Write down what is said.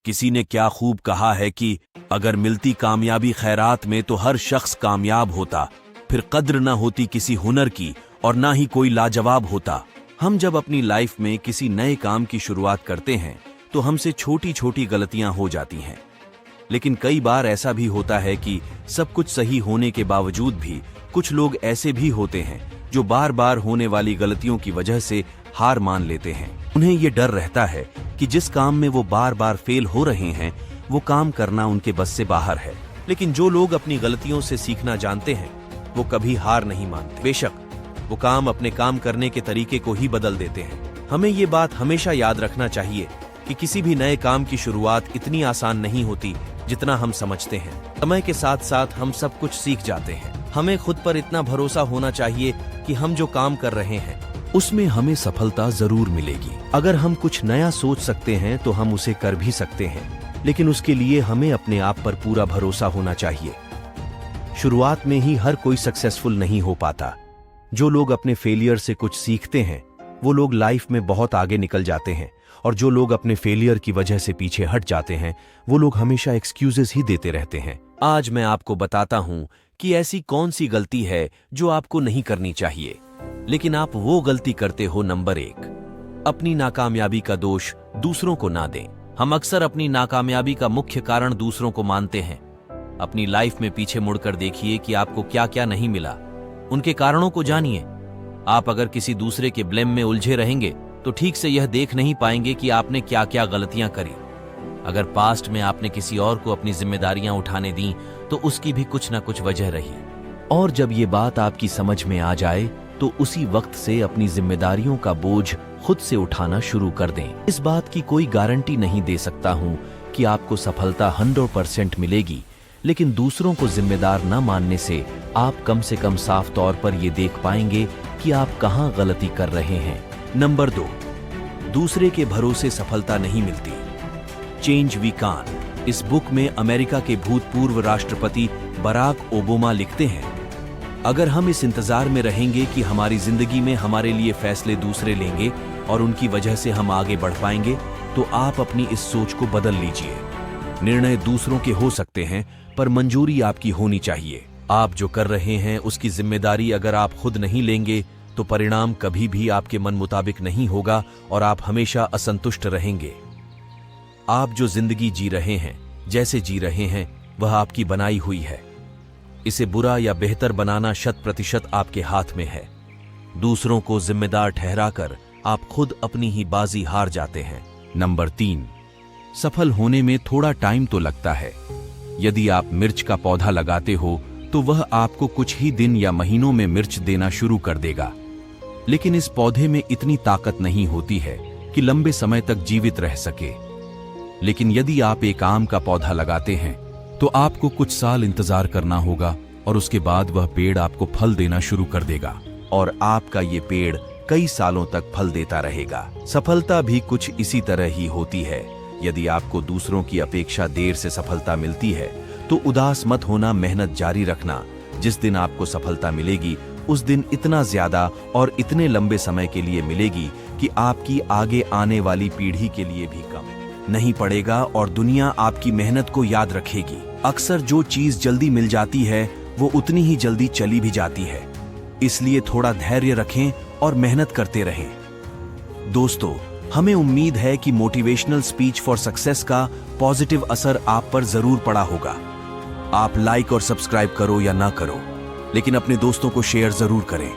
किसी ने क्या खूब कहा है कि अगर मिलती कामयाबी खैरात में तो हर शख्स कामयाब होता, फिर कद्र न होती किसी हुनर की और ना ही कोई लाजवाब होता। हम जब अपनी लाइफ में किसी नए काम की शुरुआत करते हैं तो हमसे छोटी छोटी गलतियां हो जाती हैं, लेकिन कई बार ऐसा भी होता है कि सब कुछ सही होने के बावजूद भी कुछ लोग ऐसे भी होते हैं जो बार बार होने वाली गलतियों की वजह से हार मान लेते हैं। उन्हें ये डर रहता है कि जिस काम में वो बार बार फेल हो रहे हैं वो काम करना उनके बस से बाहर है। लेकिन जो लोग अपनी गलतियों से सीखना जानते हैं वो कभी हार नहीं मानते। बेशक वो काम अपने काम करने के तरीके को ही बदल देते हैं। हमें ये बात हमेशा याद रखना चाहिए कि किसी भी नए काम की शुरुआत इतनी आसान नहीं होती जितना हम समझते हैं। समय के साथ साथ हम सब कुछ सीख जाते हैं। हमें खुद पर इतना भरोसा होना चाहिए कि हम जो काम कर रहे हैं उसमें हमें सफलता जरूर मिलेगी। अगर हम कुछ नया सोच सकते हैं तो हम उसे कर भी सकते हैं, लेकिन उसके लिए हमें अपने आप पर पूरा भरोसा होना चाहिए। शुरुआत में ही हर कोई सक्सेसफुल नहीं हो पाता। जो लोग अपने फेलियर से कुछ सीखते हैं वो लोग लाइफ में बहुत आगे निकल जाते हैं, और जो लोग अपने फेलियर की वजह से पीछे हट जाते हैं वो लोग हमेशा एक्सक्यूजेस ही देते रहते हैं। आज मैं आपको बताता हूं कि ऐसी कौन सी गलती है जो आपको नहीं करनी चाहिए, लेकिन आप वो गलती करते हो। नंबर 1, अपनी नाकामयाबी का दोष दूसरों को ना दें। हम अक्सर अपनी नाकामयाबी का मुख्य कारण दूसरों को मानते हैं। अपनी लाइफ में पीछे मुड़कर देखिए कि आपको क्या क्या नहीं मिला, उनके कारणों को जानिए। आप अगर किसी दूसरे के ब्लेम में उलझे रहेंगे तो ठीक से यह देख नहीं पाएंगे कि आपने क्या क्या गलतियां करी। अगर पास्ट में आपने किसी और को अपनी जिम्मेदारियां उठाने दी तो उसकी भी कुछ ना कुछ वजह रही, और जब ये बात आपकी समझ में आ जाए तो उसी वक्त से अपनी जिम्मेदारियों का बोझ खुद से उठाना शुरू कर दें। इस बात की कोई गारंटी नहीं दे सकता हूं कि आपको सफलता 100% मिलेगी, लेकिन दूसरों को जिम्मेदार न मानने से आप कम से कम साफ तौर पर यह देख पाएंगे कि आप कहां गलती कर रहे हैं। नंबर 2, दूसरे के भरोसे सफलता नहीं मिलती। चेंज वी कान। इस बुक में अमेरिका के भूतपूर्व राष्ट्रपति बराक ओबामा लिखते हैं, अगर हम इस इंतजार में रहेंगे कि हमारी जिंदगी में हमारे लिए फैसले दूसरे लेंगे और उनकी वजह से हम आगे बढ़ पाएंगे, तो आप अपनी इस सोच को बदल लीजिए। निर्णय दूसरों के हो सकते हैं पर मंजूरी आपकी होनी चाहिए। आप जो कर रहे हैं उसकी जिम्मेदारी अगर आप खुद नहीं लेंगे तो परिणाम कभी भी आपके मन मुताबिक नहीं होगा और आप हमेशा असंतुष्ट रहेंगे। आप जो जिंदगी जी रहे हैं, जैसे जी रहे हैं, वह आपकी बनाई हुई है। इसे बुरा या बेहतर बनाना 100% आपके हाथ में है। दूसरों को जिम्मेदार ठहराकर आप खुद अपनी ही बाजी हार जाते हैं। नंबर 3, सफल होने में थोड़ा टाइम तो लगता है। यदि आप मिर्च का पौधा लगाते हो तो वह आपको कुछ ही दिन या महीनों में मिर्च देना शुरू कर देगा, लेकिन इस पौधे में इतनी ताकत नहीं होती है कि लंबे समय तक जीवित रह सके। लेकिन यदि आप एक आम का पौधा लगाते हैं तो आपको कुछ साल इंतजार करना होगा और उसके बाद वह पेड़ आपको फल देना शुरू कर देगा और आपका ये पेड़ कई सालों तक फल देता रहेगा। सफलता भी कुछ इसी तरह ही होती है। यदि आपको दूसरों की अपेक्षा देर से सफलता मिलती है तो उदास मत होना, मेहनत जारी रखना। जिस दिन आपको सफलता मिलेगी उस दिन इतना ज्यादा और इतने लंबे समय के लिए मिलेगी कि आपकी आगे आने वाली पीढ़ी के लिए भी कम नहीं पड़ेगा और दुनिया आपकी मेहनत को याद रखेगी। अक्सर जो चीज जल्दी मिल जाती है वो उतनी ही जल्दी चली भी जाती है, इसलिए थोड़ा धैर्य रखें और मेहनत करते रहें। दोस्तों, हमें उम्मीद है कि मोटिवेशनल स्पीच फॉर सक्सेस का पॉजिटिव असर आप पर जरूर पड़ा होगा। आप लाइक और सब्सक्राइब करो या ना करो, लेकिन अपने दोस्तों को शेयर जरूर करें